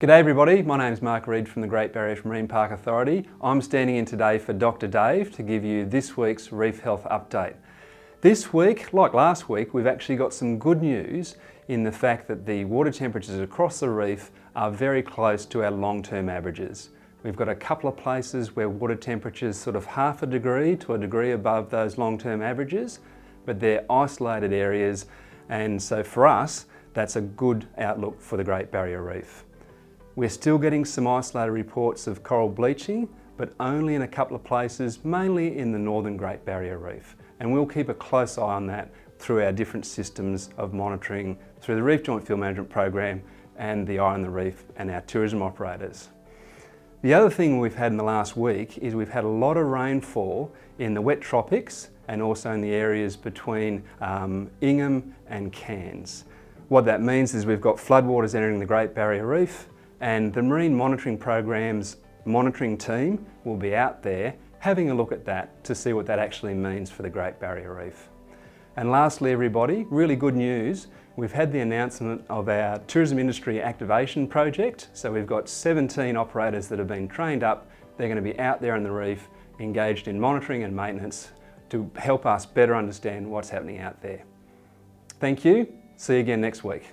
G'day everybody, my name is Mark Reed from the Great Barrier Marine Park Authority. I'm standing in today for Dr. Dave to give you this week's reef health update. This week, like last week, we've actually got some good news in the fact that the water temperatures across the reef are very close to our long-term averages. We've got a couple of places where water temperatures sort of half a degree to a degree above those long-term averages, but they're isolated areas, and so for us, that's a good outlook for the Great Barrier Reef. We're still getting some isolated reports of coral bleaching, but only in a couple of places, mainly in the northern Great Barrier Reef. And we'll keep a close eye on that through our different systems of monitoring through the Reef Joint Field Management Program and the Eye on the Reef and our tourism operators. The other thing we've had in the last week is we've had a lot of rainfall in the wet tropics and also in the areas between Ingham and Cairns. What that means is we've got floodwaters entering the Great Barrier Reef, and the Marine Monitoring Program's monitoring team will be out there having a look at that to see what that actually means for the Great Barrier Reef. And lastly everybody, really good news, we've had the announcement of our tourism industry activation project. So we've got 17 operators that have been trained up. They're going to be out there on the reef engaged in monitoring and maintenance to help us better understand what's happening out there. Thank you, see you again next week.